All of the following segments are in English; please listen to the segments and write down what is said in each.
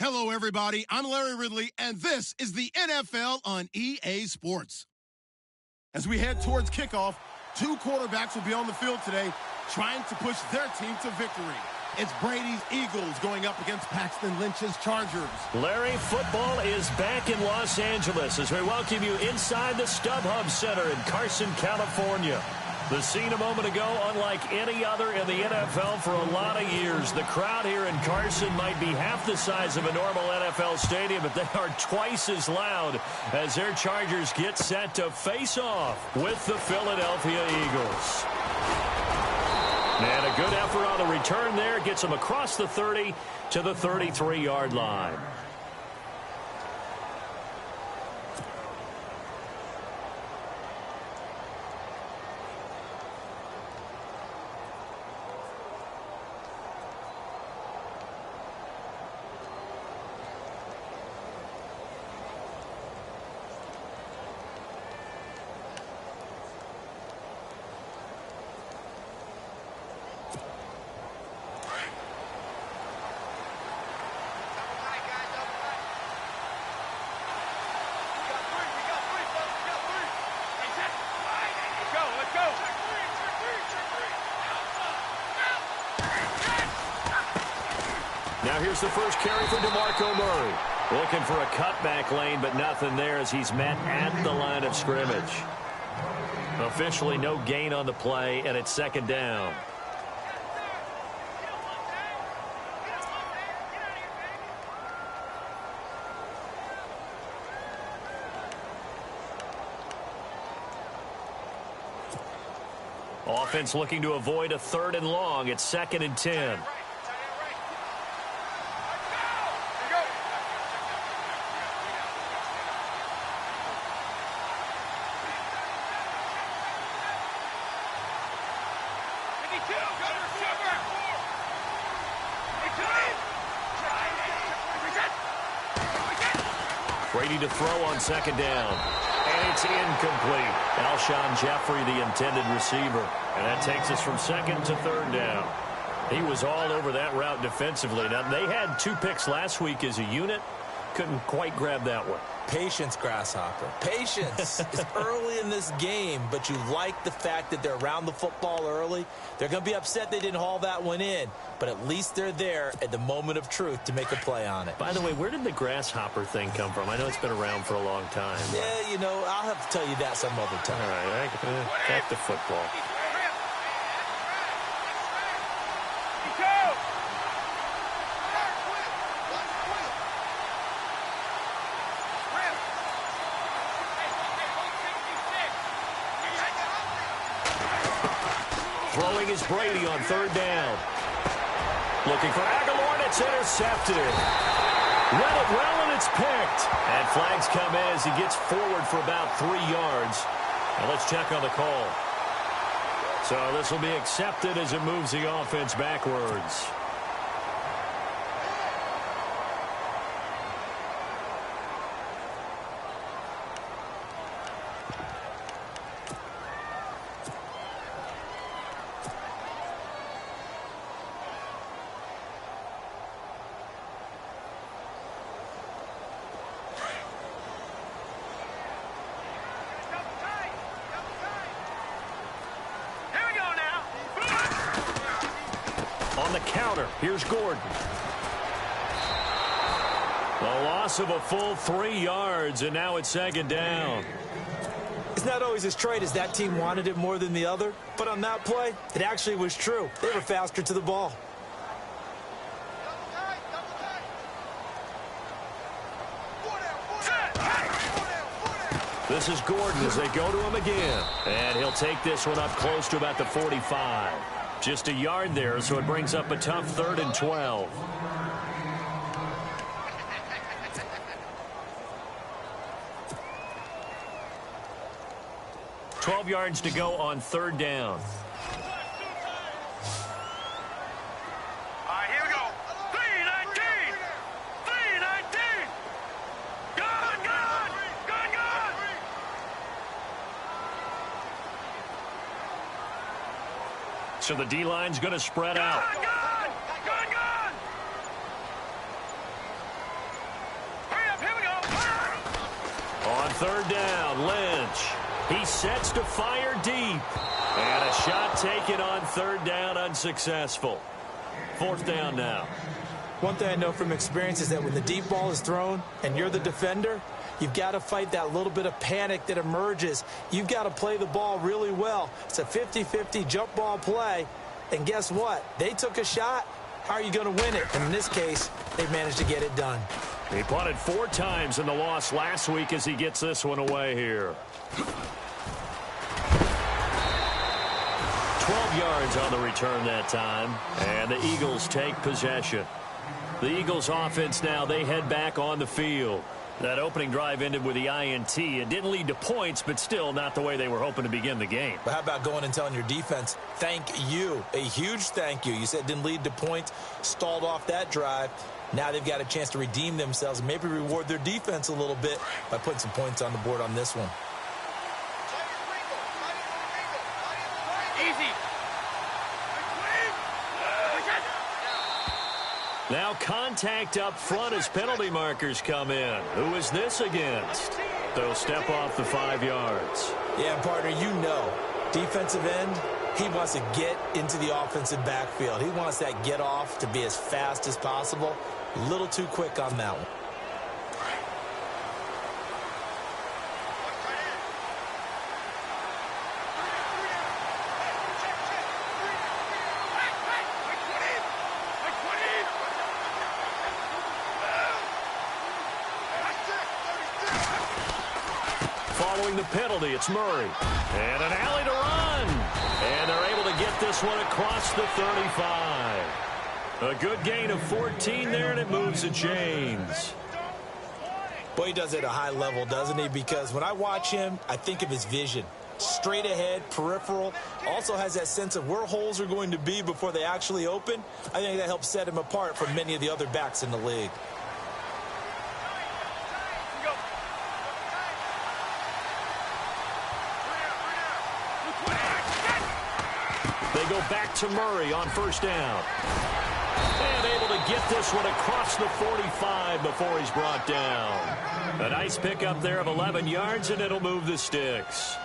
Hello, everybody. I'm Larry Ridley, and this is the NFL on EA Sports. As we head towards kickoff, two quarterbacks will be on the field today trying to push their team to victory. It's Brady's Eagles going up against Paxton Lynch's Chargers. Larry, football is back in Los Angeles as we welcome you inside the StubHub Center in Carson, California. The scene a moment ago, unlike any other in the NFL for a lot of years. The crowd here in Carson might be half the size of a normal NFL stadium, but they are twice as loud as their Chargers get set to face off with the Philadelphia Eagles. And a good effort on the return there gets them across the 30 to the 33-yard line. Now here's the first carry for DeMarco Murray. Looking for a cutback lane, but nothing there as he's met at the line of scrimmage. Officially no gain on the play, and it's second down. Offense looking to avoid a 3rd and long. It's 2nd and 10. Brady to throw on 2nd down. And it's incomplete. Alshon Jeffrey, the intended receiver. And that takes us from 2nd to 3rd down. He was all over that route defensively. Now, they had 2 picks last week as a unit. Couldn't quite grab that one. Patience, Grasshopper. Patience. It's early in this game, but you like the fact that they're around the football early. They're going to be upset they didn't haul that one in, but at least they're there at the moment of truth to make a play on it. By the way, where did the grasshopper thing come from? I know it's been around for a long time. Yeah, you know, I'll have to tell you that some other time. All right, back to football. Throwing is Brady on 3rd down. Looking for Aguilar, and it's intercepted. Read it well, and it's picked. And flags come in as he gets forward for about 3 yards. Now let's check on the call. So this will be accepted as it moves the offense backwards. On the counter, here's Gordon. The loss of a full 3 yards, and now it's 2nd down. It's not always as straight as that team wanted it more than the other, but on that play, it actually was true. They were faster to the ball. This is Gordon as they go to him again. And he'll take this one up close to about the 45. Just a yard there, so it brings up a tough 3rd and 12. $12 yards to go on 3rd down. So the D-line's going to spread out. On third down, Lynch. He sets to fire deep. And a shot taken on third down, unsuccessful. Fourth down now. One thing I know from experience is that when the deep ball is thrown and you're the defender, you've got to fight that little bit of panic that emerges. You've got to play the ball really well. It's a 50-50 jump ball play. And guess what? They took a shot. How are you going to win it? And in this case, they managed to get it done. He punted 4 times in the loss last week as he gets this one away here. 12 yards on the return that time, and the Eagles take possession. The Eagles offense now, they head back on the field. That opening drive ended with the INT. It didn't lead to points, but still not the way they were hoping to begin the game. But how about going and telling your defense, thank you, a huge thank you. You said it didn't lead to points, stalled off that drive. Now they've got a chance to redeem themselves and maybe reward their defense a little bit by putting some points on the board on this one. Now contact up front as penalty markers come in. Who is this against? They'll step off the 5 yards. Yeah, partner, you know, defensive end, he wants to get into the offensive backfield. He wants that get off to be as fast as possible. A little too quick on that one. Following the penalty, it's Murray. And an alley to run. And they're able to get this one across the 35. A good gain of 14 there, and it moves the chains. Boy, he does it at a high level, doesn't he? Because when I watch him, I think of his vision. Straight ahead, peripheral. Also has that sense of where holes are going to be before they actually open. I think that helps set him apart from many of the other backs in the league. They go back to Murray on first down. And able to get this one across the 45 before he's brought down. A nice pickup there of 11 yards, and it'll move the sticks.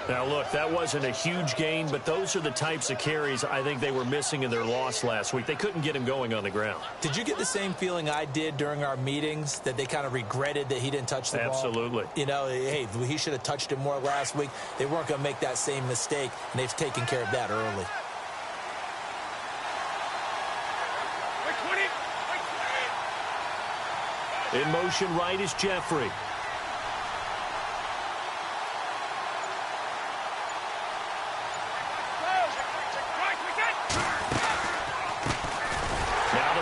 Now, look, that wasn't a huge gain, but those are the types of carries I think they were missing in their loss last week. They couldn't get him going on the ground. Did you get the same feeling I did during our meetings, that they kind of regretted that he didn't touch the ball? Absolutely. You know, hey, he should have touched it more last week. They weren't going to make that same mistake, and they've taken care of that early. In motion right is Jeffrey.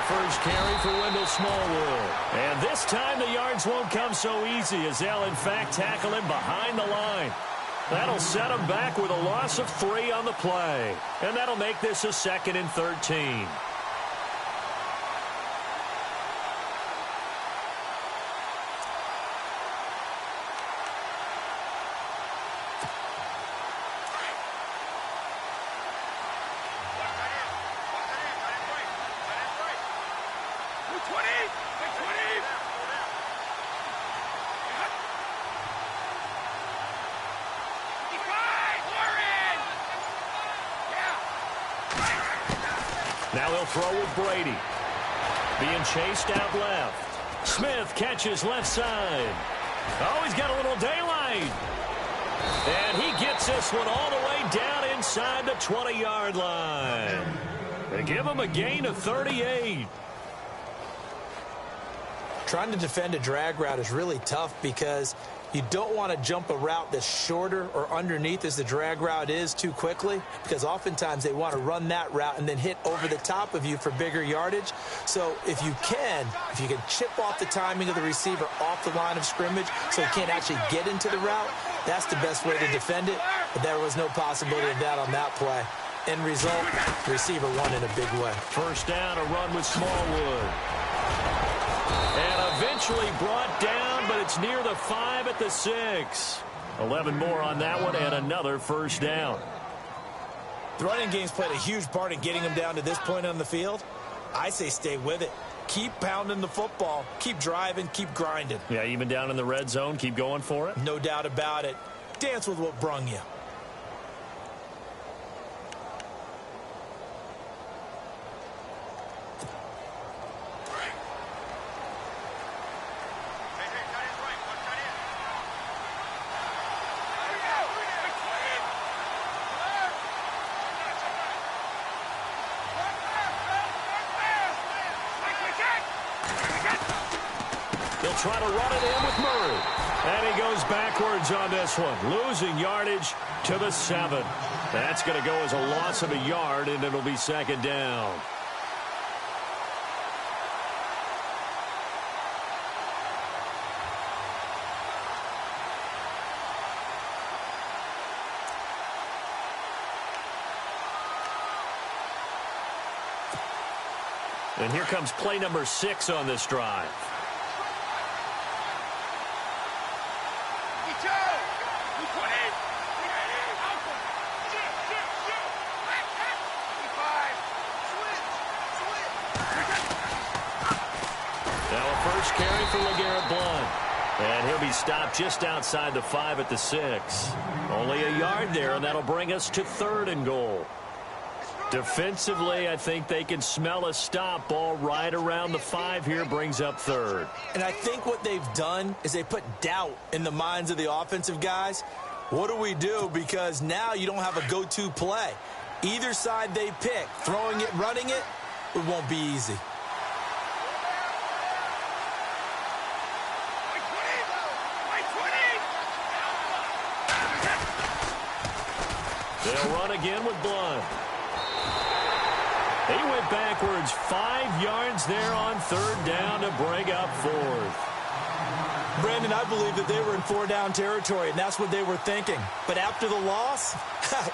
First carry for Wendell Smallwood. And this time the yards won't come so easy as they'll, in fact, tackle him behind the line. That'll set him back with a loss of 3 on the play. And that'll make this a 2nd and 13. Now they'll throw with Brady. Being chased out left. Smith catches left side. Oh, he's got a little daylight. And he gets this one all the way down inside the 20-yard line. They give him a gain of 38. Trying to defend a drag route is really tough because you don't want to jump a route that's shorter or underneath as the drag route is too quickly, because oftentimes they want to run that route and then hit over the top of you for bigger yardage. So if you can chip off the timing of the receiver off the line of scrimmage so he can't actually get into the route, that's the best way to defend it. But there was no possibility of that on that play. End result, the receiver won in a big way. First down, a run with Smallwood. And eventually brought down, but it's near the 5 at the 6. 11 more on that one, and another first down. The running game's played a huge part in getting him down to this point on the field. I say stay with it. Keep pounding the football. Keep driving. Keep grinding. Yeah, even down in the red zone, keep going for it. No doubt about it. Dance with what brung you. They'll try to run it in with Murray. And he goes backwards on this one, losing yardage to the 7. That's going to go as a loss of a yard, and it'll be second down. And here comes play number 6 on this drive. Now a first carry for LeGarrette Blount. And he'll be stopped just outside the 5 at the 6. Only a yard there, and that'll bring us to 3rd and goal. Defensively, I think they can smell a stop. Ball right around the 5 here, brings up 3rd. And I think what they've done is they put doubt in the minds of the offensive guys. What do we do? Because now you don't have a go-to play. Either side they pick, throwing it, running it, it won't be easy. They'll run again with Blount. He went backwards 5 yards there on 3rd down to bring up 4th. Brandon, I believe that they were in 4-down territory, and that's what they were thinking. But after the loss,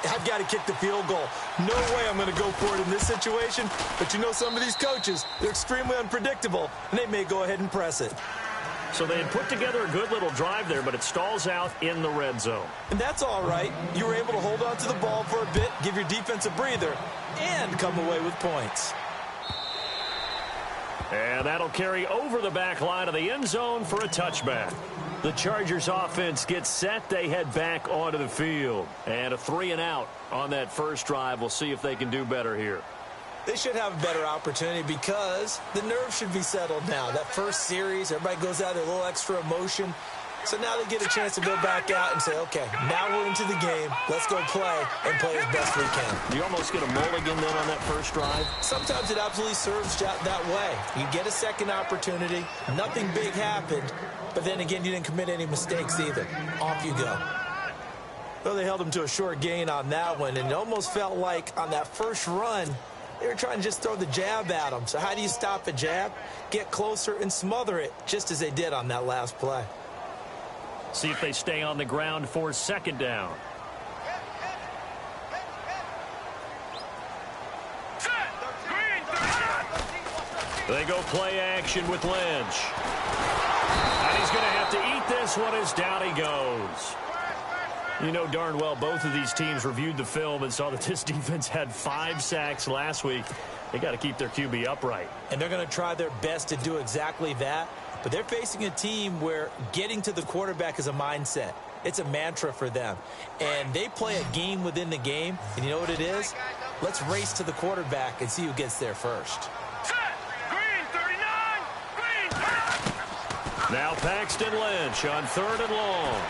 I've got to kick the field goal. No way I'm going to go for it in this situation. But you know some of these coaches, they're extremely unpredictable, and they may go ahead and press it. So they had put together a good little drive there, but it stalls out in the red zone. And that's all right. You were able to hold on to the ball for a bit, give your defense a breather, and come away with points. And that'll carry over the back line of the end zone for a touchback. The Chargers offense gets set. They head back onto the field. And a 3-and-out on that first drive. We'll see if they can do better here. They should have a better opportunity because the nerves should be settled now. That first series, everybody goes out there, a little extra emotion. So now they get a chance to go back out and say, okay, now we're into the game. Let's go play and play as best we can. You almost get a mulligan then on that first drive? Sometimes it absolutely serves that way. You get a second opportunity. Nothing big happened. But then again, you didn't commit any mistakes either. Off you go. Well, they held him to a short gain on that one. And it almost felt like on that first run, they were trying to just throw the jab at him. So how do you stop a jab? Get closer and smother it, just as they did on that last play. See if they stay on the ground for second down. They go play action with Lynch. And he's going to have to eat this one as down he goes. You know darn well both of these teams reviewed the film and saw that this defense had 5 sacks last week. They got to keep their QB upright. And they're going to try their best to do exactly that. But they're facing a team where getting to the quarterback is a mindset. It's a mantra for them. And they play a game within the game. And you know what it is? Let's race to the quarterback and see who gets there first. Now Paxton Lynch on 3rd and long.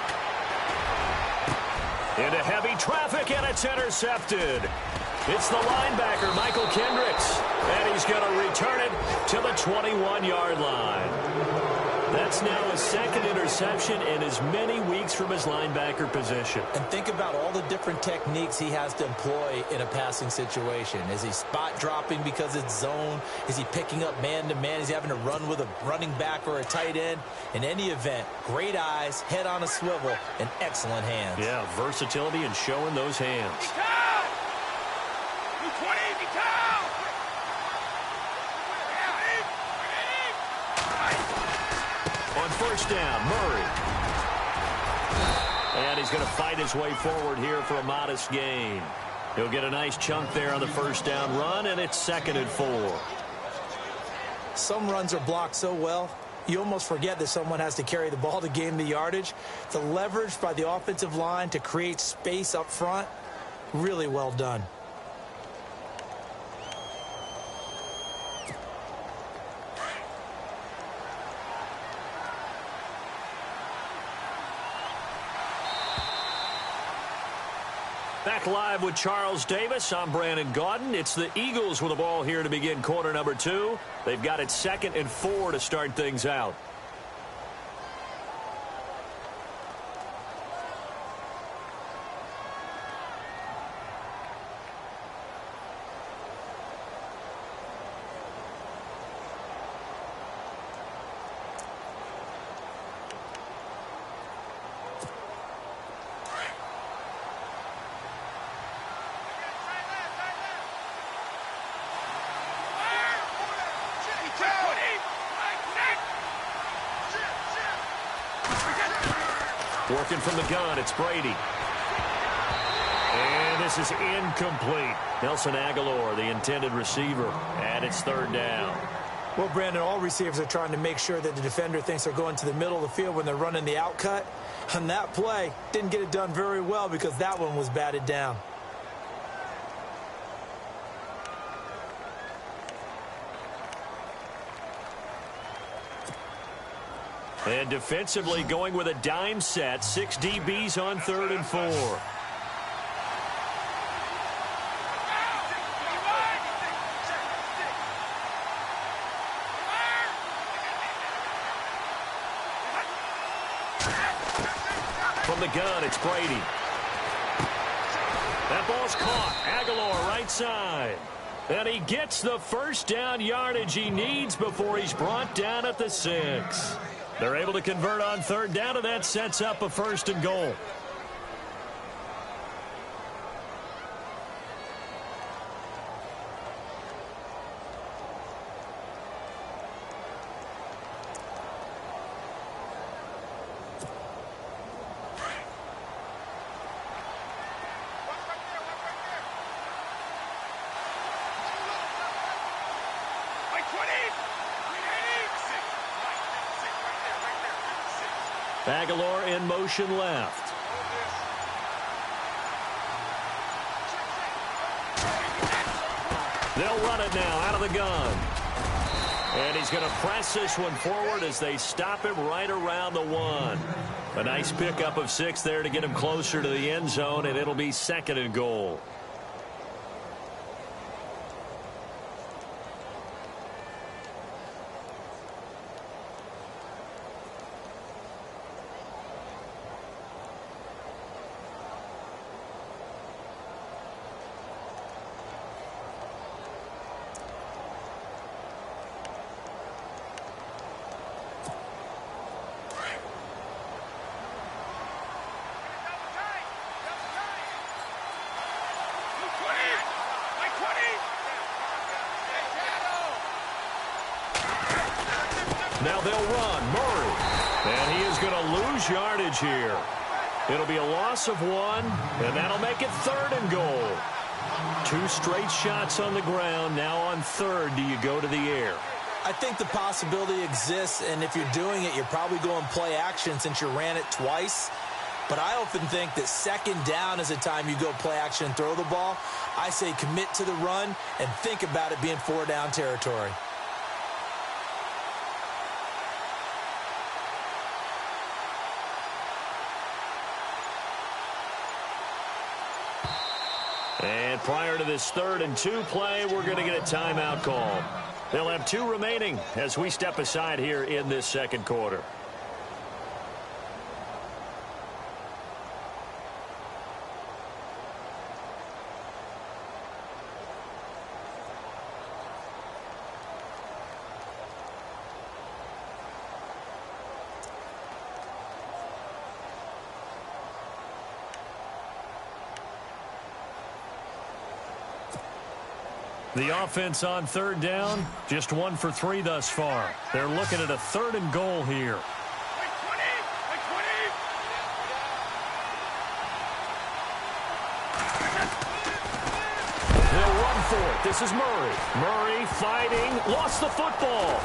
Into heavy traffic, and it's intercepted. It's the linebacker, Michael Kendricks, and he's going to return it to the 21-yard line. That's now his 2nd interception in as many weeks from his linebacker position. And think about all the different techniques he has to employ in a passing situation. Is he spot dropping because it's zone? Is he picking up man-to-man? Is he having to run with a running back or a tight end? In any event, great eyes, head on a swivel, and excellent hands. Yeah, versatility and showing those hands. On first down, Murray. And he's going to fight his way forward here for a modest gain. He'll get a nice chunk there on the first down run, and it's 2nd and 4. Some runs are blocked so well, you almost forget that someone has to carry the ball to gain the yardage. The leverage by the offensive line to create space up front, really well done. Back live with Charles Davis. I'm Brandon Gaudin. It's the Eagles with the ball here to begin quarter number 2. They've got it 2nd and 4 to start things out. Working from the gun, it's Brady. And this is incomplete. Nelson Aguilar, the intended receiver, and it's 3rd down. Well, Brandon, all receivers are trying to make sure that the defender thinks they're going to the middle of the field when they're running the out cut. On that play, didn't get it done very well because that one was batted down. And defensively going with a dime set. 6 DBs on 3rd and 4. From the gun, it's Brady. That ball's caught. Aguilar right side. And he gets the 1st down yardage he needs before he's brought down at the 6. They're able to convert on 3rd down, and that sets up a 1st and goal. Aguilar in motion left. They'll run it now out of the gun. And he's going to press this one forward as they stop him right around the 1. A nice pickup of 6 there to get him closer to the end zone, and it'll be 2nd and goal. Now they'll run. Murray. And he is going to lose yardage here. It'll be a loss of 1, and that'll make it 3rd and goal. 2 straight shots on the ground. Now on 3rd, do you go to the air? I think the possibility exists, and if you're doing it, you're probably going play action since you ran it twice. But I often think that 2nd down is the time you go play action and throw the ball. I say commit to the run and think about it being 4-down territory. And prior to this 3rd and 2 play, we're going to get a timeout call. They'll have 2 remaining as we step aside here in this 2nd quarter. The offense on 3rd down, just 1 for 3 thus far. They're looking at a 3rd and goal here. They'll run for it. This is Murray. Murray fighting. Lost the football.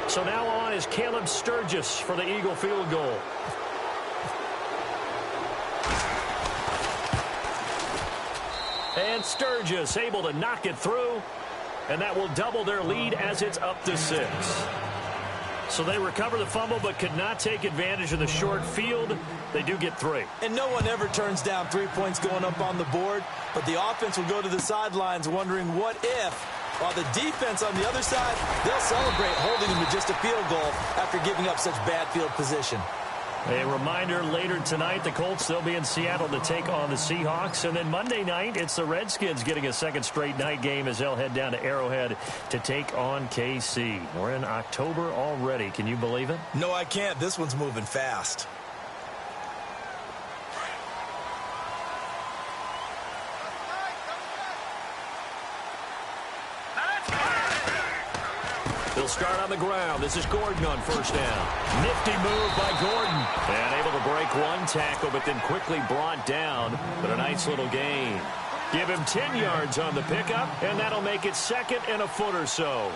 So now on is Caleb Sturgis for the Eagle field goal. And Sturgis able to knock it through. And that will double their lead as it's up to 6. So they recover the fumble but could not take advantage of the short field. They do get 3. And no one ever turns down 3 points going up on the board. But the offense will go to the sidelines wondering what if. While the defense on the other side, they'll celebrate holding them to just a field goal after giving up such bad field position. A reminder, later tonight, the Colts, they'll be in Seattle to take on the Seahawks. And then Monday night, it's the Redskins getting a second straight night game as they'll head down to Arrowhead to take on KC. We're in October already. Can you believe it? No, I can't. This one's moving fast. They'll start on the ground. This is Gordon on first down. Nifty move by Gordon. And able to break one tackle, but then quickly brought down. But a nice little gain. Give him 10 yards on the pickup, and that'll make it 2nd and a foot or so.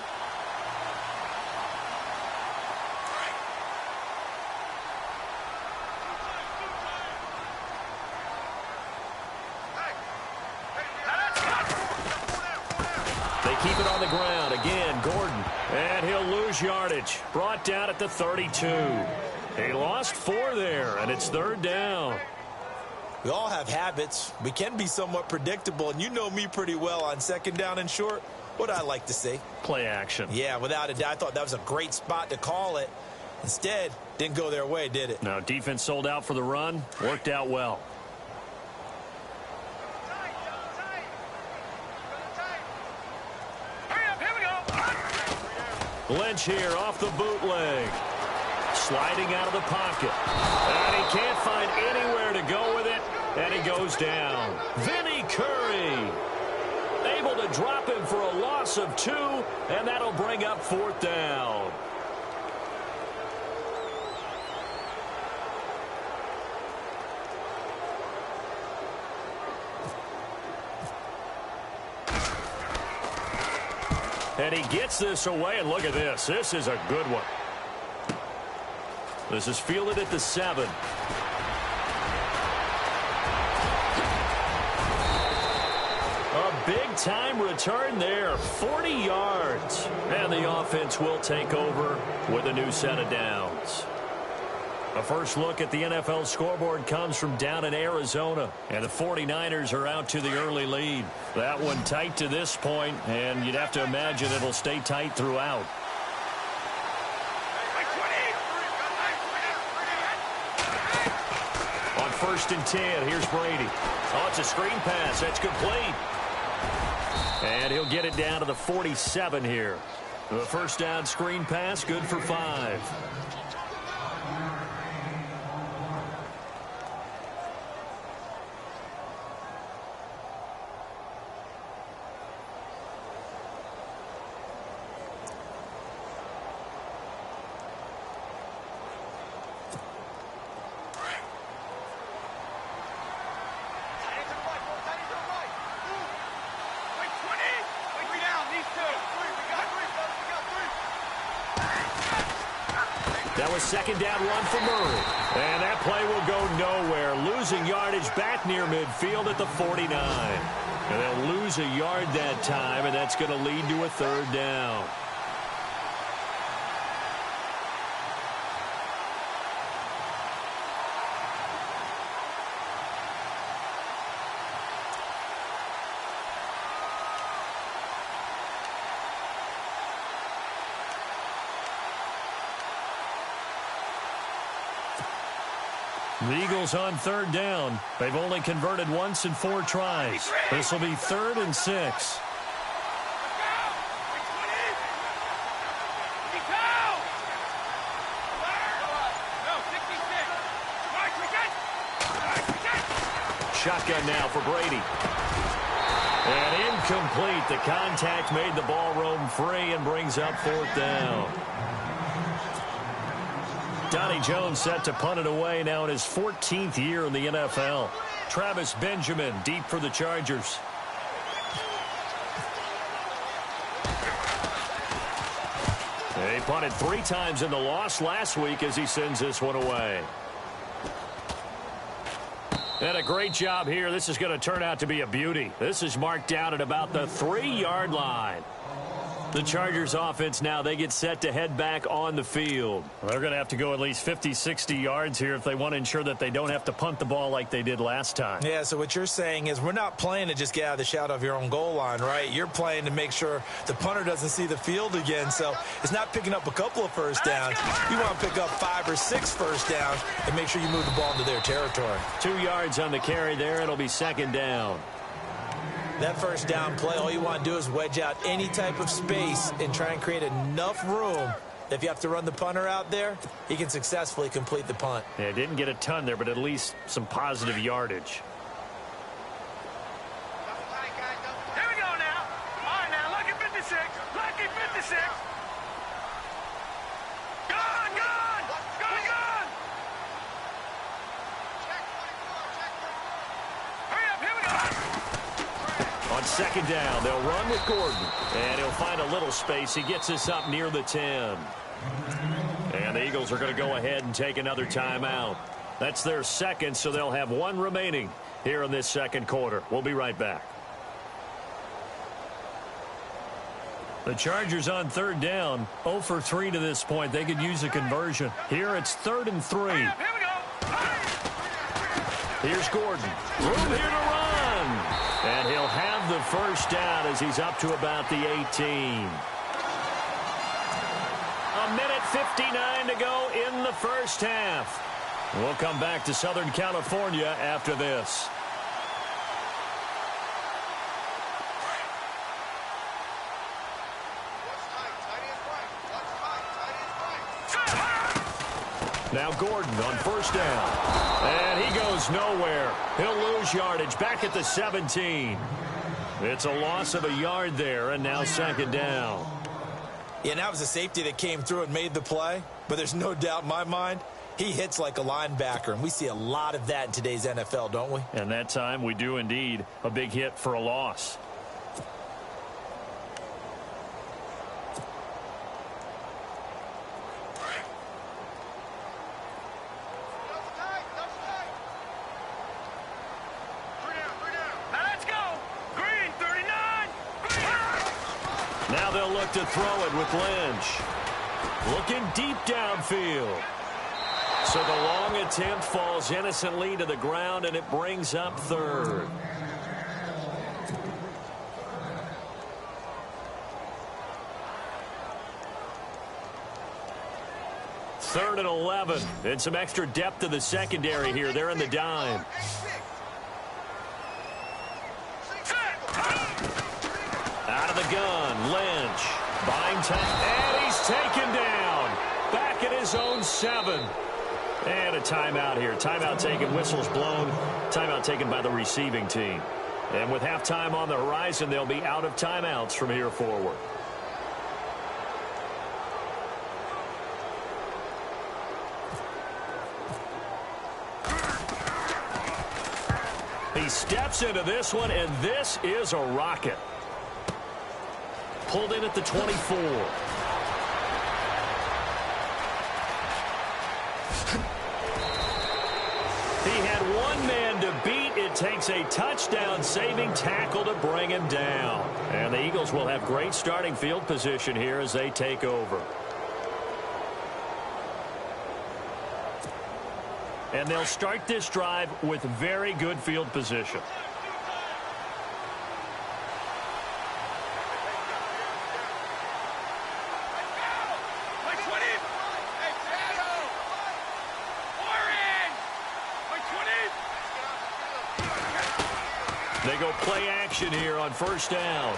They keep it on the ground. Again, Gordon. And he'll lose yardage. Brought down at the 32. He lost 4 there, and it's 3rd down. We all have habits. We can be somewhat predictable, and you know me pretty well on 2nd down and short. What I like to see. Play action. Yeah, without a doubt. I thought that was a great spot to call it. Instead, didn't go their way, did it? No, defense sold out for the run. Worked out well. Lynch here off the bootleg. Sliding out of the pocket. And he can't find anywhere to go with it. And he goes down. Vinny Curry. Able to drop him for a loss of 2. And that'll bring up 4th down. And he gets this away, and look at this. This is a good one. This is fielded at the 7. A big-time return there, 40 yards. And the offense will take over with a new set of downs. A first look at the NFL scoreboard comes from down in Arizona, and the 49ers are out to the early lead. That one tight to this point, and you'd have to imagine it'll stay tight throughout. On 1st and 10, here's Brady. Oh, it's a screen pass. That's complete. And he'll get it down to the 47 here. The first down screen pass, good for 5. That was 2nd down run for Murray. And that play will go nowhere. Losing yardage back near midfield at the 49. And they'll lose a yard that time, and that's going to lead to a 3rd down. The Eagles on 3rd down. They've only converted once in 4 tries. This will be 3rd and 6. Shotgun now for Brady. And in Incomplete. The contact made the ball roam free and brings up 4th down. Donnie Jones set to punt it away now in his 14th year in the NFL. Travis Benjamin deep for the Chargers. He punted 3 times in the loss last week as he sends this one away. And a great job here. This is going to turn out to be a beauty. This is marked down at about the 3-yard line. The Chargers offense now, they get set to head back on the field. They're going to have to go at least 50, 60 yards here if they want to ensure that they don't have to punt the ball like they did last time. Yeah, so what you're saying is we're not playing to just get out of the shadow of your own goal line, right? You're playing to make sure the punter doesn't see the field again. So it's not picking up a couple of first downs. You want to pick up 5 or 6 first downs and make sure you move the ball into their territory. 2 yards on the carry there. It'll be 2nd down. That first down play, all you want to do is wedge out any type of space and try and create enough room that if you have to run the punter out there, he can successfully complete the punt. Yeah, didn't get a ton there, but at least some positive yardage. Here we go now. All right, now, lucky 56. Lucky 56. Gone, gone. Gone, gone. Hurry up, here we go. On 2nd down, they'll run with Gordon. And he'll find a little space. He gets us up near the 10. And the Eagles are going to go ahead and take another timeout. That's their 2nd, so they'll have 1 remaining here in this 2nd quarter. We'll be right back. The Chargers on 3rd down, 0 for 3 to this point. They could use a conversion. Here it's 3rd and 3. Here we go. Here's Gordon. Room here to run. And he'll have the first down as he's up to about the 18. A minute 59 to go in the first half. We'll come back to Southern California after this. Now Gordon on 1st down. And he goes nowhere. He'll lose yardage back at the 17. It's a loss of a yard there, and now 2nd down. Yeah, that was a safety that came through and made the play. But there's no doubt in my mind, he hits like a linebacker. And we see a lot of that in today's NFL, don't we? And that time we do indeed. A big hit for a loss. Now they'll look to throw it with Lynch. Looking deep downfield. So the long attempt falls innocently to the ground, and it brings up 3rd. Third and 11. And some extra depth to the secondary here. They're in the dime. Out of the gun, Lynch. Buying time, and he's taken down. Back at his own 7. And a timeout here. Timeout taken, whistles blown. Timeout taken by the receiving team. And with halftime on the horizon, they'll be out of timeouts from here forward. He steps into this one, and this is a rocket. Pulled in at the 24. He had one man to beat. It takes a touchdown-saving tackle to bring him down. And the Eagles will have great starting field position here as they take over. And they'll start this drive with very good field position. They go play action here on 1st down.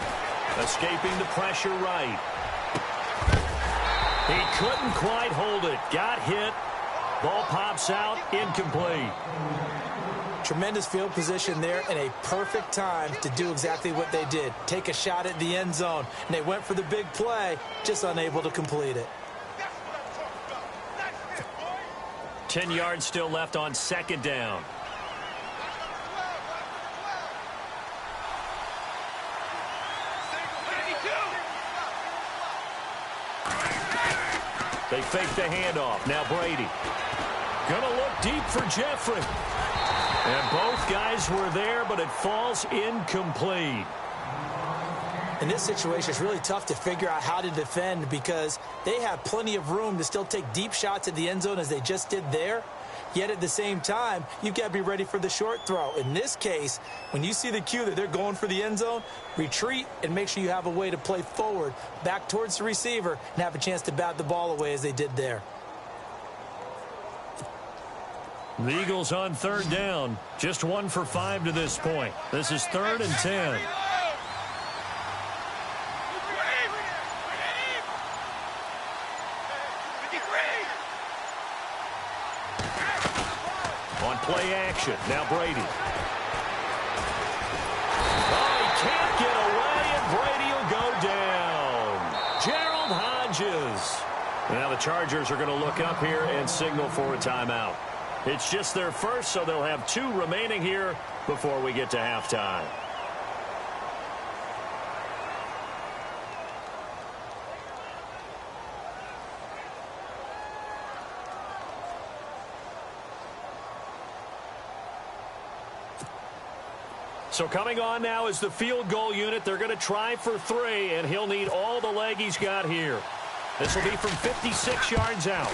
Escaping the pressure right. He couldn't quite hold it. Got hit. Ball pops out. Incomplete. Tremendous field position there and a perfect time to do exactly what they did. Take a shot at the end zone. And they went for the big play, just unable to complete it. 10 yards still left on second down. They fake the handoff. Now Brady. Gonna look deep for Jeffrey. And both guys were there, but it falls incomplete. In this situation, it's really tough to figure out how to defend because they have plenty of room to still take deep shots at the end zone as they just did there. Yet at the same time, you've got to be ready for the short throw. In this case, when you see the cue that they're going for the end zone, retreat and make sure you have a way to play forward, back towards the receiver, and have a chance to bat the ball away as they did there. The Eagles on third down. Just 1 for 5 to this point. This is 3rd and 10. On play action. Now Brady. Oh, he can't get away, and Brady will go down. Gerald Hodges. Now the Chargers are going to look up here and signal for a timeout. It's just their first, so they'll have 2 remaining here before we get to halftime. So coming on now is the field goal unit. They're going to try for 3, and he'll need all the leg he's got here. This will be from 56 yards out.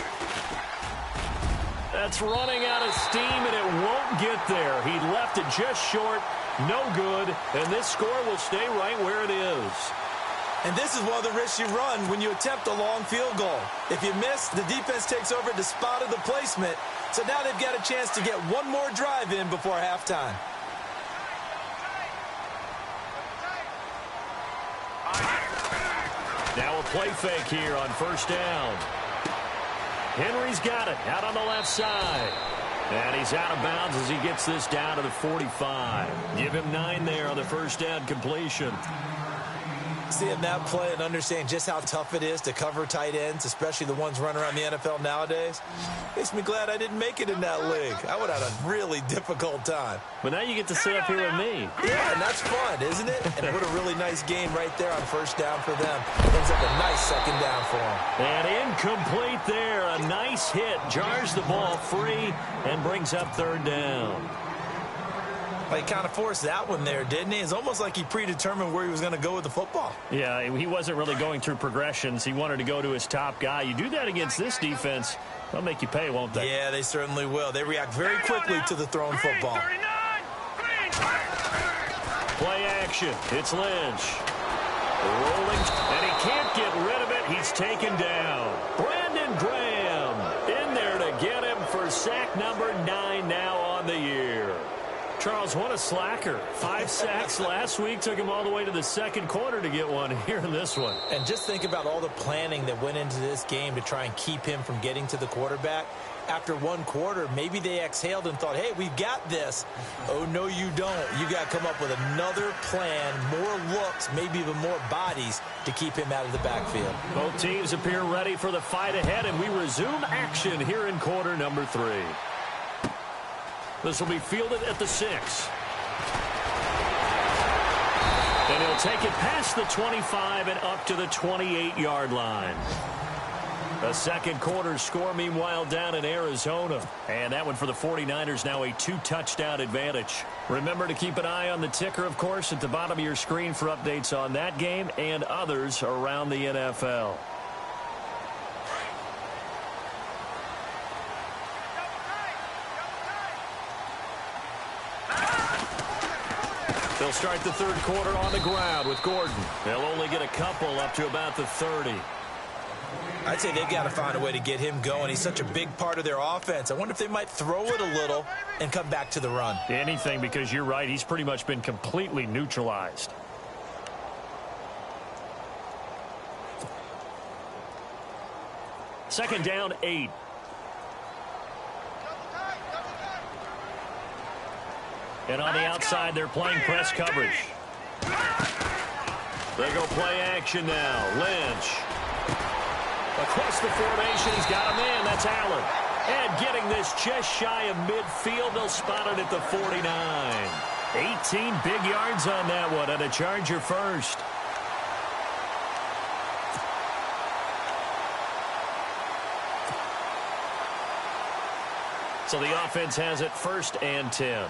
That's running out of steam, and it won't get there. He left it just short, no good, and this score will stay right where it is. And this is one of the risks you run when you attempt a long field goal. If you miss, the defense takes over the spot of the placement. So now they've got a chance to get one more drive in before halftime. Now a play fake here on first down. Henry's got it out on the left side. And he's out of bounds as he gets this down to the 45. Give him 9 there on the first down completion. Seeing that play and understanding just how tough it is to cover tight ends, especially the ones running around the NFL nowadays, makes me glad I didn't make it in that league. I would have had a really difficult time. But now you get to sit up here with me. Yeah, and that's fun, isn't it? And what a really nice game right there on first down for them. Brings up a nice second down for them. And incomplete there. A nice hit. Jars the ball free and brings up third down. Well, he kind of forced that one there, didn't he? It's almost like he predetermined where he was going to go with the football. Yeah, he wasn't really going through progressions. He wanted to go to his top guy. You do that against this defense, they'll make you pay, won't they? Yeah, they certainly will. They react very quickly to the thrown football. Play action. It's Lynch. Rolling, and he can't get rid of it. He's taken down. Brandon Graham in there to get him for sack number 9 now on the year. Charles, what a slacker. 5 sacks last week. Took him all the way to the second quarter to get one here in this one. And just think about all the planning that went into this game to try and keep him from getting to the quarterback. After one quarter, maybe they exhaled and thought, hey, we've got this. Oh, no, you don't. You got to come up with another plan, more looks, maybe even more bodies to keep him out of the backfield. Both teams appear ready for the fight ahead, and we resume action here in quarter number 3. This will be fielded at the 6. And he'll take it past the 25 and up to the 28-yard line. The second quarter score, meanwhile, down in Arizona. And that one for the 49ers, now a 2-touchdown advantage. Remember to keep an eye on the ticker, of course, at the bottom of your screen for updates on that game and others around the NFL. They'll start the third quarter on the ground with Gordon. They'll only get a couple up to about the 30. I'd say they've got to find a way to get him going. He's such a big part of their offense. I wonder if they might throw it a little and come back to the run. Anything, because you're right. He's pretty much been completely neutralized. Second down, 8. And on the outside, they're playing press coverage. They go play action now. Lynch. Across the formation, he's got a man. That's Allen. And getting this just shy of midfield, they'll spot it at the 49. 18 big yards on that one, and a Charger first. So the offense has it 1st and 10.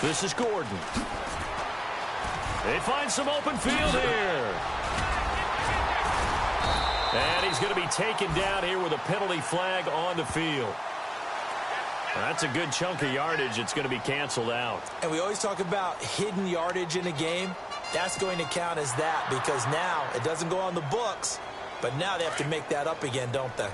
This is Gordon. They find some open field here. And he's going to be taken down here with a penalty flag on the field. That's a good chunk of yardage. It's going to be canceled out. And we always talk about hidden yardage in a game. That's going to count as that because now it doesn't go on the books, but now they have to make that up again, don't they?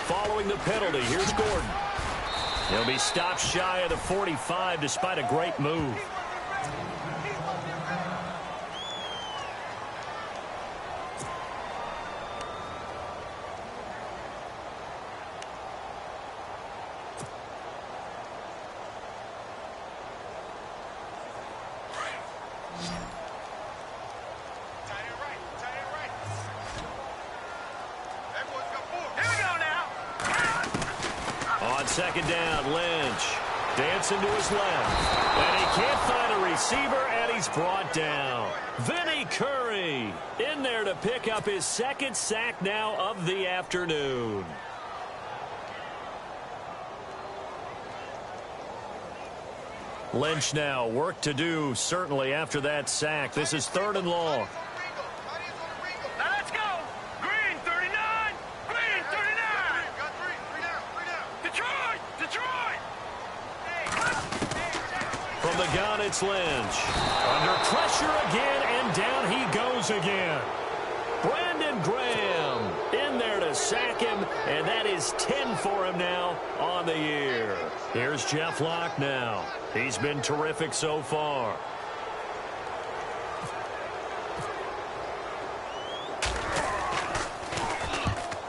Following the penalty, here's Gordon. He'll be stopped shy of the 45 despite a great move. Second down, Lynch dancing to his left. And he can't find a receiver, and he's brought down. Vinny Curry in there to pick up his 2nd sack now of the afternoon. Lynch now, work to do, certainly, after that sack. This is 3rd and long. From the gun, it's Lynch. Under pressure again, and down he goes again. Brandon Graham in there to sack him, and that is 10 for him now on the year. Here's Jeff Locke now. He's been terrific so far.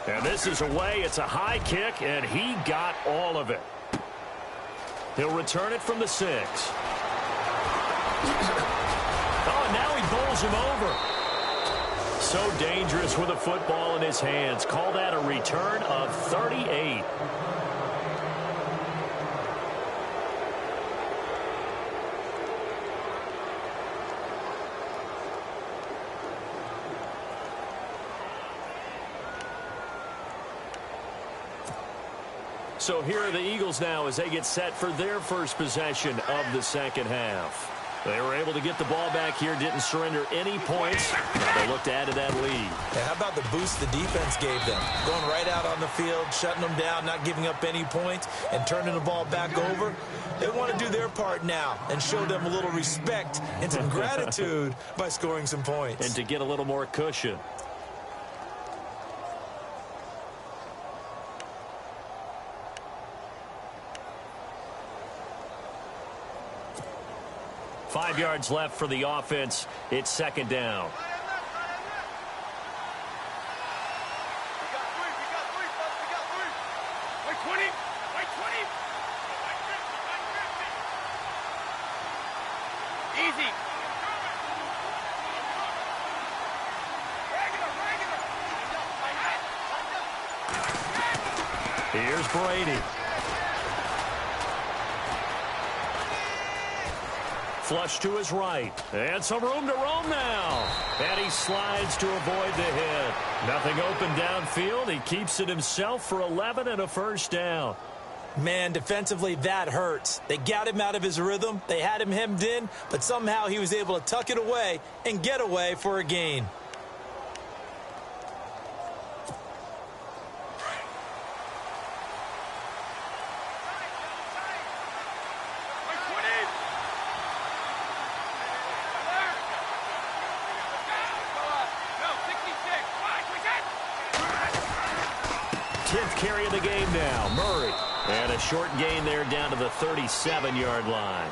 And this is away. It's a high kick, and he got all of it. He'll return it from the 6. Oh, and now he bowls him over. So dangerous with a football in his hands. Call that a return of 38. So here are the Eagles now as they get set for their first possession of the second half. They were able to get the ball back here, didn't surrender any points. Now they look to add to that lead. And how about the boost the defense gave them? Going right out on the field, shutting them down, not giving up any points, and turning the ball back over. They want to do their part now and show them a little respect and some gratitude by scoring some points. And to get a little more cushion. Five yards left for the offense. It's second down. Easy. Here's Brady. Flush to his right. And some room to roam now. And he slides to avoid the hit. Nothing open downfield. He keeps it himself for 11 and a first down. Man, defensively, that hurts. They got him out of his rhythm. They had him hemmed in, but somehow he was able to tuck it away and get away for a gain. Carry of the game now. Murray And a short gain there down to the 37-yard line.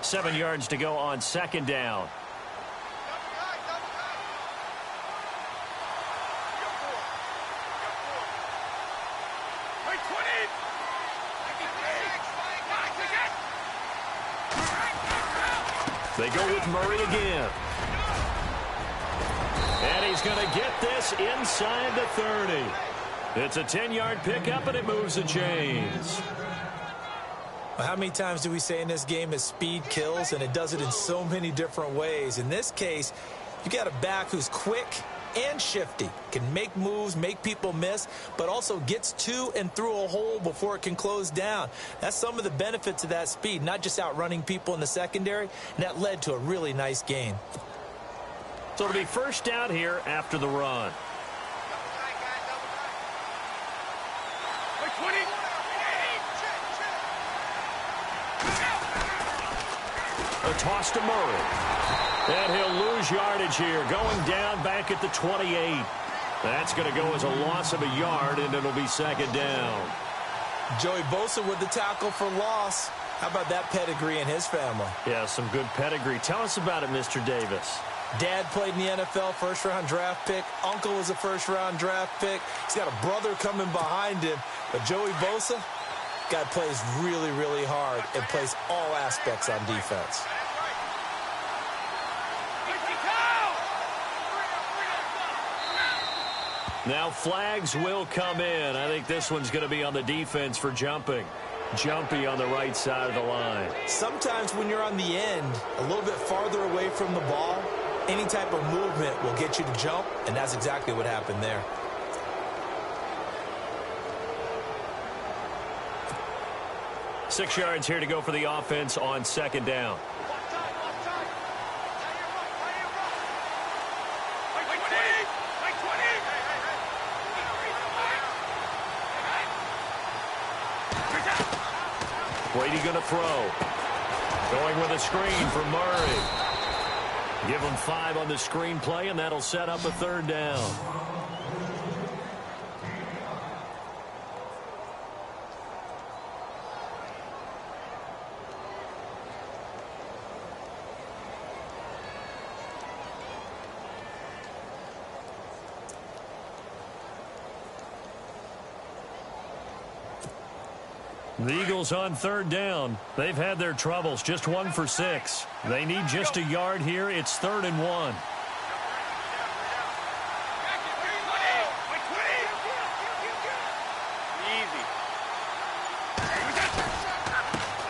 Seven yards to go on second down. They go with Murray again. And he's going to get this inside the 30. It's a 10-yard pickup, and it moves the chains. Well, how many times do we say in this game that speed kills, and it does it in so many different ways? In this case, you got a back who's quick and shifty, can make moves, make people miss, but also gets to and through a hole before it can close down. That's some of the benefits of that speed, not just outrunning people in the secondary, and that led to a really nice gain. So it'll be first down here after the run. A toss to Murray. And he'll lose yardage here, going down back at the 28. That's going to go as a loss of a yard, and it'll be second down. Joey Bosa with the tackle for loss. How about that pedigree in his family? Yeah, some good pedigree. Tell us about it, Mr. Davis. Dad played in the NFL, first-round draft pick. Uncle was a first-round draft pick. He's got a brother coming behind him. But Joey Bosa, guy plays really, really hard and plays all aspects on defense. Now flags will come in. I think this one's going to be on the defense for jumping. Jumpy on the right side of the line. Sometimes when you're on the end, a little bit farther away from the ball, any type of movement will get you to jump, and that's exactly what happened there. Six yards here to go for the offense on second down. Brady going to throw. Going with a screen for Murray. Give him 5 on the screen play, and that'll set up a third down. The Eagles on third down. They've had their troubles. Just 1 for 6. They need just a yard here. It's 3rd and 1.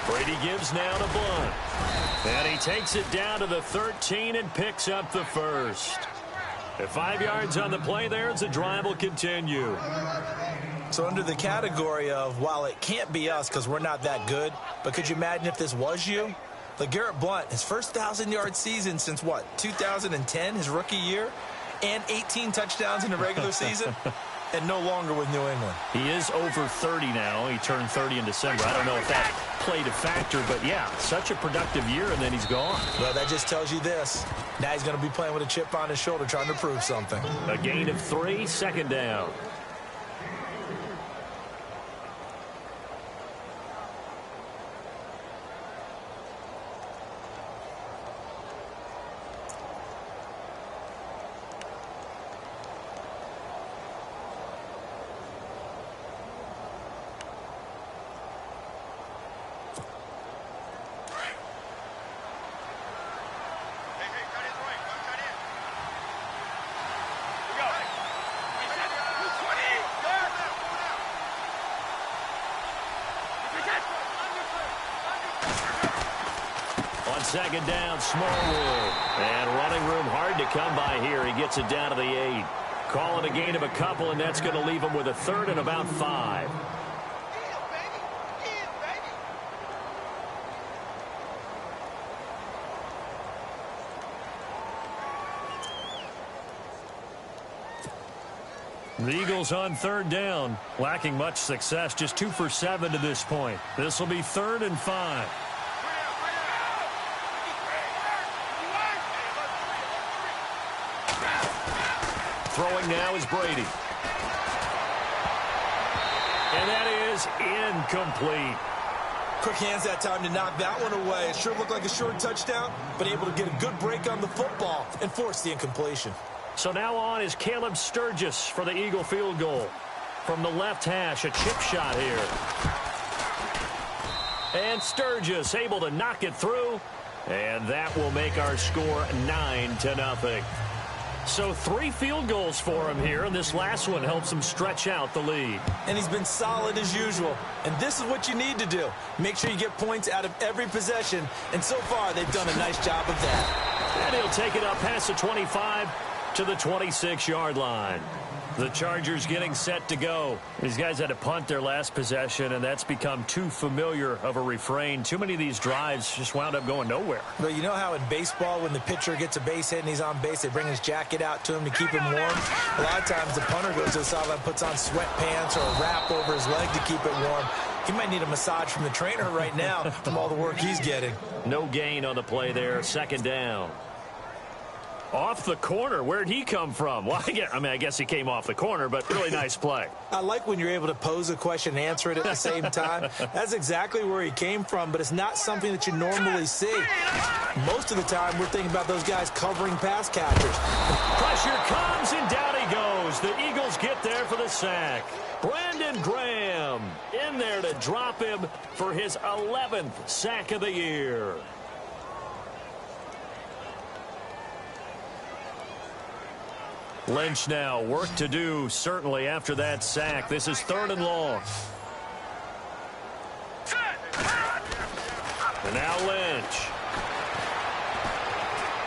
Brady gives now to Blunt. And he takes it down to the 13 and picks up the first. At 5 yards on the play there, the drive will continue. So under the category of, while it can't be us because we're not that good, but could you imagine if this was you? LeGarrette Blunt, his first 1,000-yard season since, what, 2010, his rookie year, and 18 touchdowns in the regular season, and no longer with New England. He is over 30 now. He turned 30 in December. I don't know if that played a factor, but, yeah, such a productive year, and then he's gone. Well, that just tells you this. Now he's going to be playing with a chip on his shoulder trying to prove something. A gain of 3, second down. Second down, Smallwood. And running room hard to come by here. He gets it down to the 8. Calling a gain of a couple, and that's going to leave him with a 3rd and about 5. The Eagles on third down, lacking much success, just 2 for 7 to this point. This will be 3rd and 5. Throwing now is Brady. And that is incomplete. Quick hands that time to knock that one away. It sure looked like a short touchdown, but able to get a good break on the football and force the incompletion. So now on is Caleb Sturgis for the Eagle field goal. From the left hash, a chip shot here. And Sturgis able to knock it through. And that will make our score 9-0. So 3 field goals for him here, and this last one helps him stretch out the lead. And he's been solid as usual. And this is what you need to do. Make sure you get points out of every possession. And so far, they've done a nice job of that. And he'll take it up past the 25 to the 26-yard line. The Chargers getting set to go. These guys had to punt their last possession, and that's become too familiar of a refrain. Too many of these drives just wound up going nowhere. But you know how in baseball, when the pitcher gets a base hit and he's on base, they bring his jacket out to him to keep him warm? A lot of times the punter goes to the sideline, puts on sweatpants or a wrap over his leg to keep it warm. He might need a massage from the trainer right now from all the work he's getting. No gain on the play there. 2nd down. Off the corner. Where'd he come from? Well, I guess he came off the corner, but really nice play. I like when you're able to pose a question and answer it at the same time. That's exactly where he came from, but it's not something that you normally see. Most of the time, we're thinking about those guys covering pass catchers. Pressure comes, and down he goes. The Eagles get there for the sack. Brandon Graham in there to drop him for his 11th sack of the year. Lynch now, work to do, certainly, after that sack. This is 3rd and long. And now Lynch.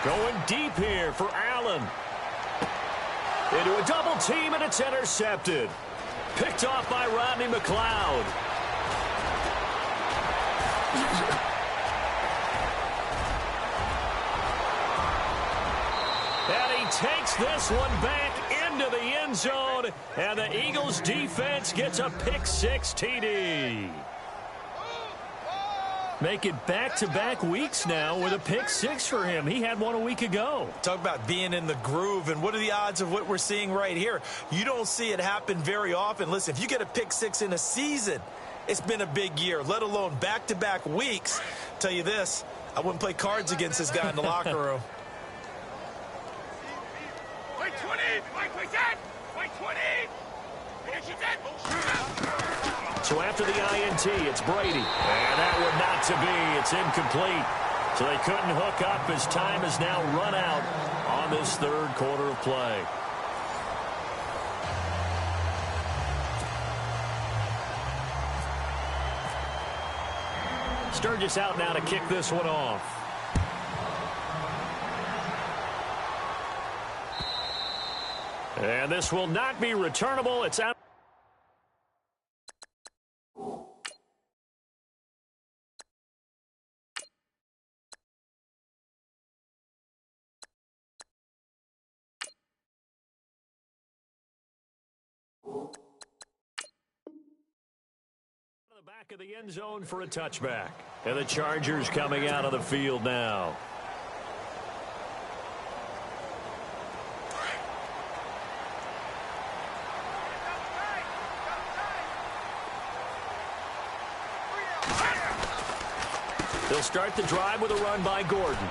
Going deep here for Allen. Into a double team, and it's intercepted. Picked off by Rodney McLeod. And he takes this one back into the end zone, and the Eagles defense gets a pick-6 TD. Make it back-to-back weeks now with a pick-6 for him. He had one a week ago. Talk about being in the groove, and what are the odds of what we're seeing right here? You don't see it happen very often. Listen, if you get a pick-6 in a season, it's been a big year, let alone back-to-back weeks. Tell you this, I wouldn't play cards against this guy in the locker room. So after the INT, it's Brady. And that one not to be. It's incomplete. So they couldn't hook up as time has now run out on this 3rd quarter of play. Sturgis out now to kick this one off. And this will not be returnable. It's out. The back of the end zone for a touchback. And the Chargers coming out of the field now. They'll start the drive with a run by Gordon.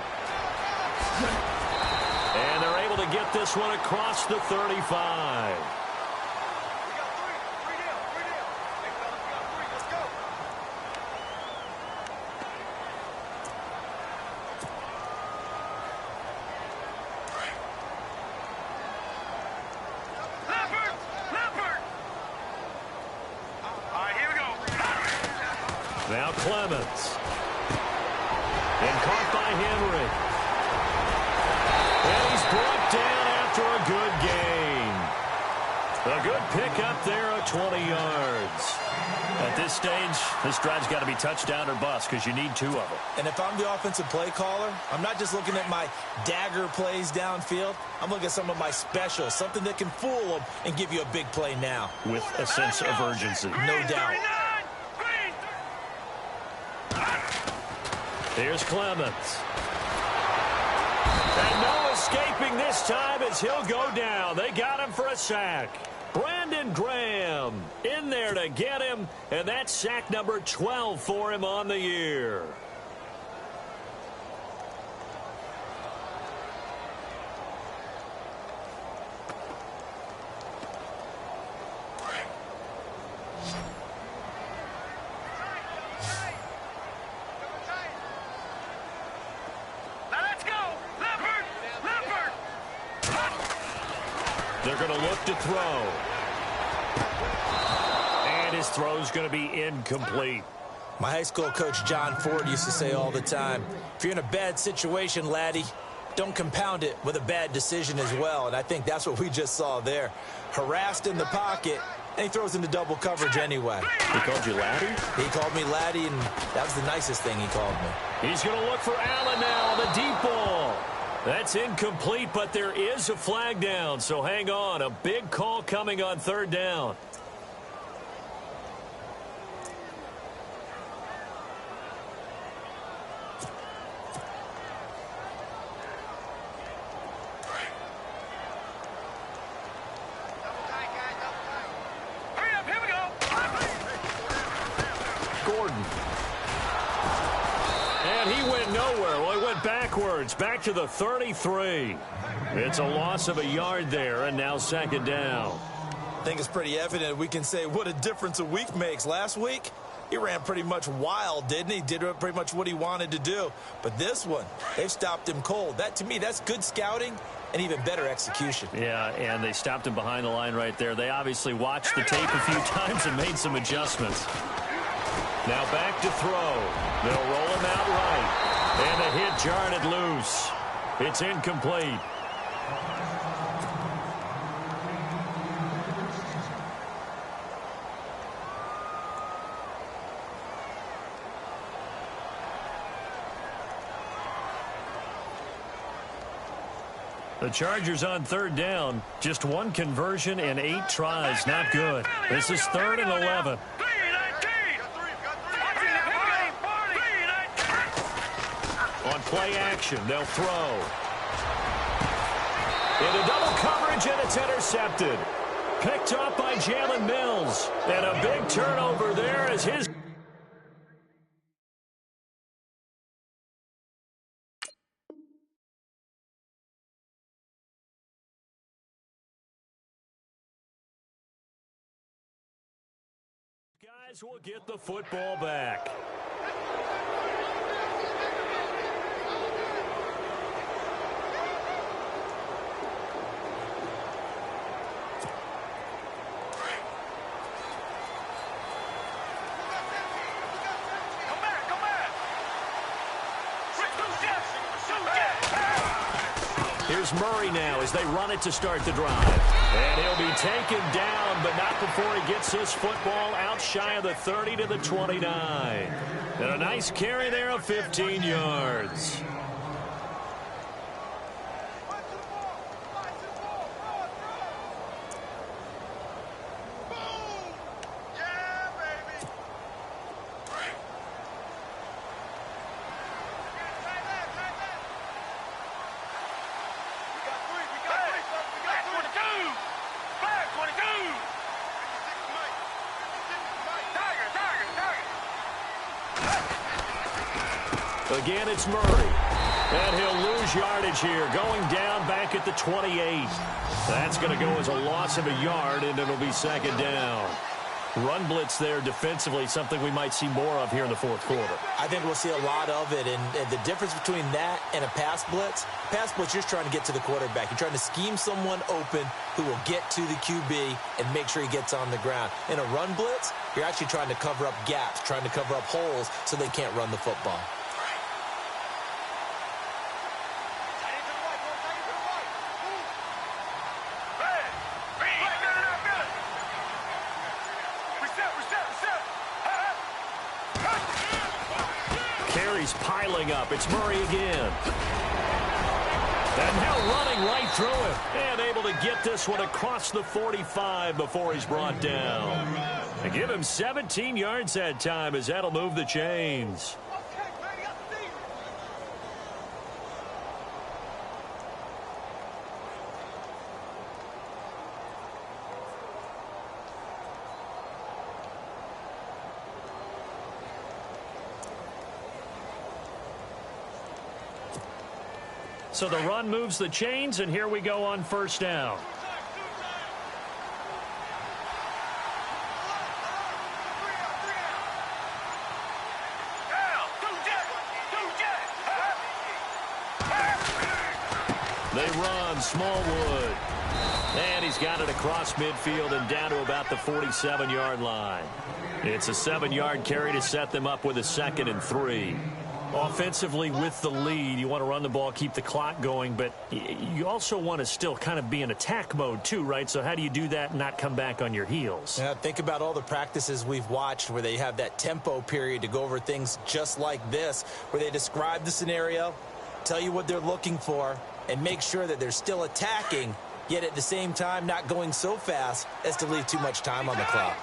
And they're able to get this one across the 35. Now Clemens. And caught by Henry. And he's brought down after a good gain. A good pickup there of 20 yards. At this stage, this drive's got to be touchdown or bust because you need 2 of them. And if I'm the offensive play caller, I'm not just looking at my dagger plays downfield. I'm looking at some of my specials, something that can fool them and give you a big play now. With a sense of urgency. No doubt. Here's Clemens. And no escaping this time as he'll go down. They got him for a sack. Brandon Graham in there to get him, and that's sack number 12 for him on the year. They're going to look to throw. And his throw's going to be incomplete. My high school coach, John Ford, used to say all the time, if you're in a bad situation, laddie, don't compound it with a bad decision as well. And I think that's what we just saw there. Harassed in the pocket, and he throws into double coverage anyway. He called you laddie? He called me laddie, and that was the nicest thing he called me. He's going to look for Allen now on the deep ball. That's incomplete, but there is a flag down, so hang on. A big call coming on 3rd down. Gordon. And he went nowhere. Well, he went backwards, back to the 33. It's a loss of a yard there, and now 2nd down. I think it's pretty evident we can say what a difference a week makes. Last week, he ran pretty much wild, didn't he? Did pretty much what he wanted to do. But this one, they've stopped him cold. That, to me, that's good scouting and even better execution. Yeah, and they stopped him behind the line right there. They obviously watched the tape a few times and made some adjustments. Now back to throw. They'll roll him out right. And the hit jarred it loose. It's incomplete. The Chargers on 3rd down. Just 1 conversion and 8 tries. Not good. This is 3rd and 11. On play action, they'll throw. Into double coverage, and it's intercepted. Picked off by Jalen Mills. And a big turnover there as his guys will get the football back. Here's Murray now as they run it to start the drive. And he'll be taken down, but not before he gets his football out shy of the 30 to the 29. And a nice carry there of 15 yards. Again, it's Murray. And he'll lose yardage here, going down back at the 28. That's going to go as a loss of a yard, and it'll be 2nd down. Run blitz there defensively, something we might see more of here in the 4th quarter. I think we'll see a lot of it, and the difference between that and a pass blitz, you're just trying to get to the quarterback. You're trying to scheme someone open who will get to the QB and make sure he gets on the ground. In a run blitz, you're actually trying to cover up gaps, trying to cover up holes so they can't run the football. Reset. plays piling up. It's Murray again. And now running right through him. And able to get this one across the 45 before he's brought down. And give him 17 yards that time as that'll move the chains. So the run moves the chains, and here we go on first down. They run Smallwood. And he's got it across midfield and down to about the 47-yard line. It's a 7-yard carry to set them up with a 2nd and 3. Offensively with the lead, you want to run the ball, keep the clock going, but you also want to still kind of be in attack mode too, right? So how do you do that and not come back on your heels? Yeah, think about all the practices we've watched where they have that tempo period to go over things just like this, where they describe the scenario, tell you what they're looking for, and make sure that they're still attacking, yet at the same time not going so fast as to leave too much time on the clock.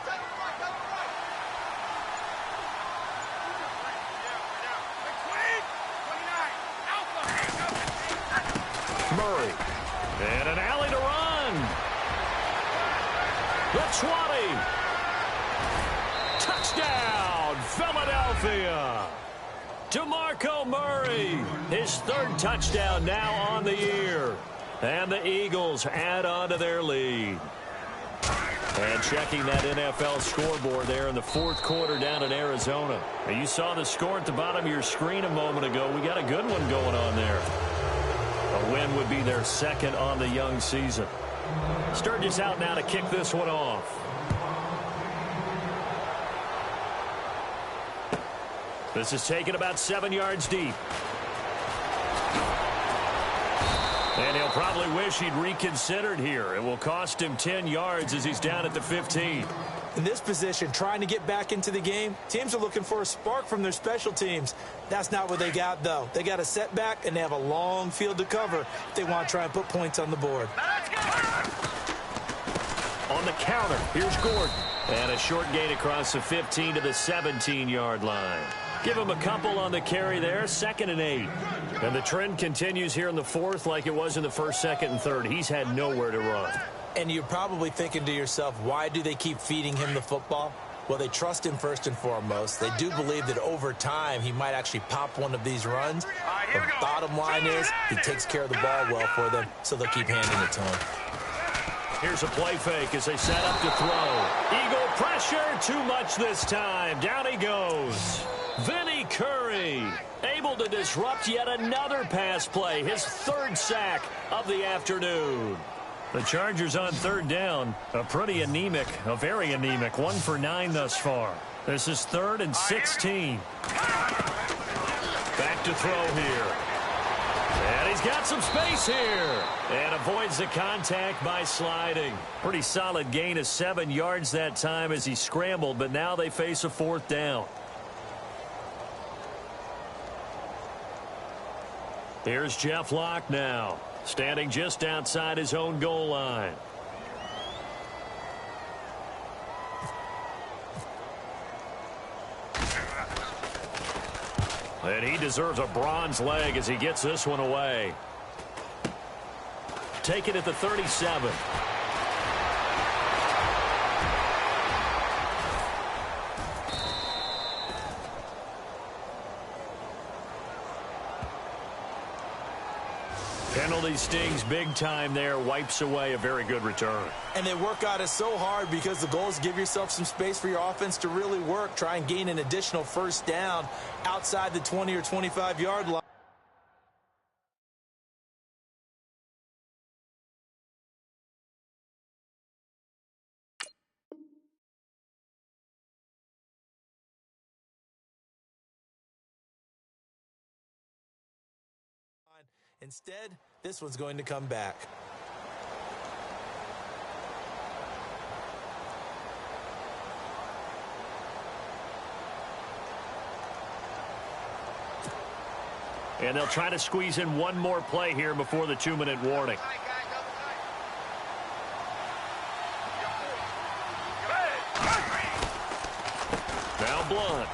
Murray. And an alley to run. The 20. Touchdown, Philadelphia. DeMarco Murray, his 3rd touchdown now on the year. And the Eagles add on to their lead. And checking that NFL scoreboard there in the 4th quarter down in Arizona. Now you saw the score at the bottom of your screen a moment ago. We got a good one going on there. A win would be their 2nd on the young season. Sturgis out now to kick this one off. This is taken about 7 yards deep. And he'll probably wish he'd reconsidered here. It will cost him 10 yards as he's down at the 15. In this position, trying to get back into the game, teams are looking for a spark from their special teams. That's not what they got, though. They got a setback, and they have a long field to cover if they want to try and put points on the board. On the counter, here's Gordon. And a short gain across the 15 to the 17-yard line. Give him a couple on the carry there, 2nd and 8. And the trend continues here in the 4th like it was in the 1st, 2nd, and 3rd. He's had nowhere to run. And you're probably thinking to yourself, why do they keep feeding him the football? Well, they trust him first and foremost. They do believe that over time he might actually pop one of these runs. The bottom line is he takes care of the ball well for them, so they'll keep handing it to him. Here's a play fake as they set up to throw. Eagle pressure, too much this time. Down he goes. Vinny Curry able to disrupt yet another pass play. His 3rd sack of the afternoon. The Chargers on 3rd down. A very anemic, 1 for 9 thus far. This is 3rd and 16. Back to throw here. And he's got some space here. And avoids the contact by sliding. Pretty solid gain of 7 yards that time as he scrambled, but now they face a 4th down. Here's Jeff Locke now, standing just outside his own goal line. And he deserves a bronze leg as he gets this one away. Take it at the 37. Penalty stings big time there, wipes away a very good return. And they work out it so hard because the goal is give yourself some space for your offense to really work. Try and gain an additional 1st down outside the 20 or 25-yard line. Instead, this one's going to come back. And they'll try to squeeze in one more play here before the 2-minute warning. Now Blunt.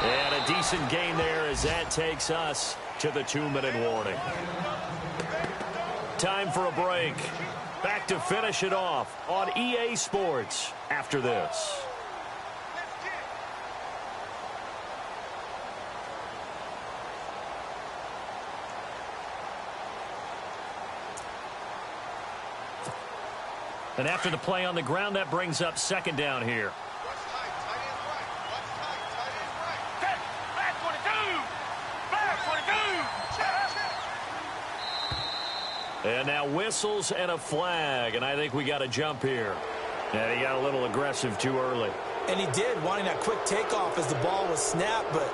And a decent gain there as that takes us to the 2-minute warning. Time for a break. Back to finish it off on EA Sports after this. And after the play on the ground, that brings up second down here. And now whistles and a flag, and I think we got a jump here. Yeah, he got a little aggressive too early. And he did, wanting that quick takeoff as the ball was snapped, but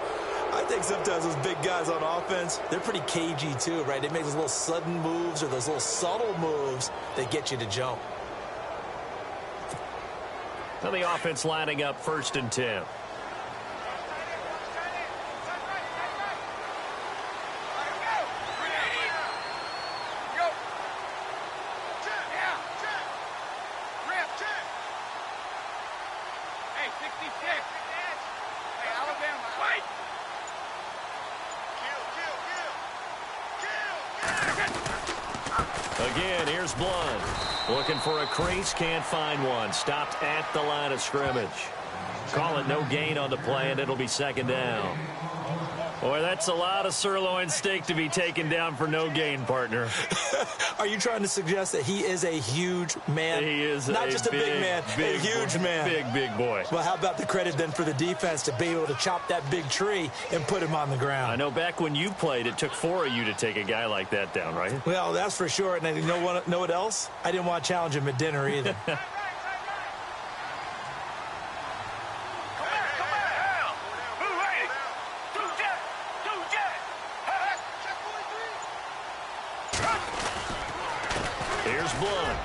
I think sometimes those big guys on offense, they're pretty cagey too, right? They make those little sudden moves or those little subtle moves that get you to jump. Now the offense lining up 1st and 10. Again, here's Blunt. Looking for a crease, can't find one. Stopped at the line of scrimmage. Call it no gain on the play, and it'll be second down. Boy, that's a lot of sirloin steak to be taken down for no gain, partner. Are you trying to suggest that he is a huge man? He is not just a big man, a huge man. Big boy. Well, how about the credit then for the defense to be able to chop that big tree and put him on the ground? I know back when you played, it took 4 of you to take a guy like that down, right? Well, that's for sure. And you know what else? I didn't want to challenge him at dinner either. Here's Blunt.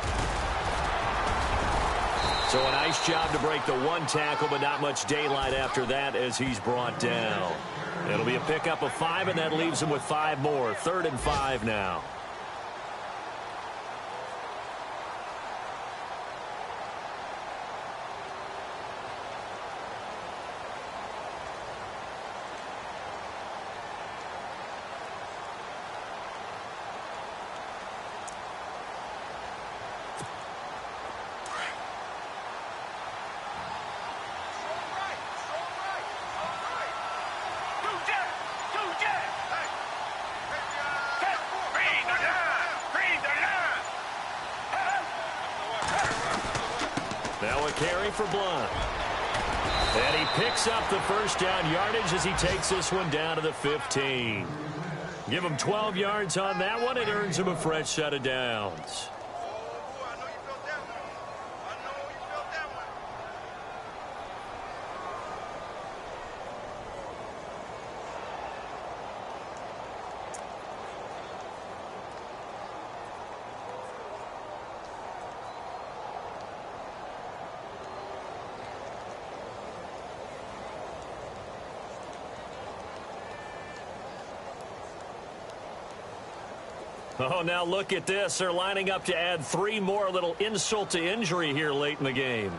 So a nice job to break the one tackle, but not much daylight after that as he's brought down. It'll be a pickup of 5, and that leaves him with 5 more. 3rd and 5 now. Now a carry for Blunt. And he picks up the first down yardage as he takes this one down to the 15. Give him 12 yards on that one. It earns him a fresh set of downs. Oh, now look at this. They're lining up to add 3 more, a little insult to injury here late in the game.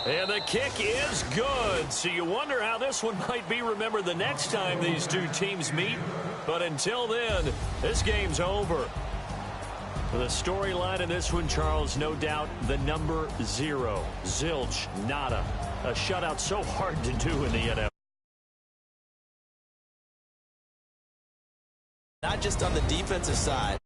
And the kick is good. So you wonder how this one might be remembered the next time these two teams meet. But until then, this game's over. The storyline in this one, Charles, no doubt the number 0. Zilch, nada. A shutout so hard to do in the NFL. Not just on the defensive side.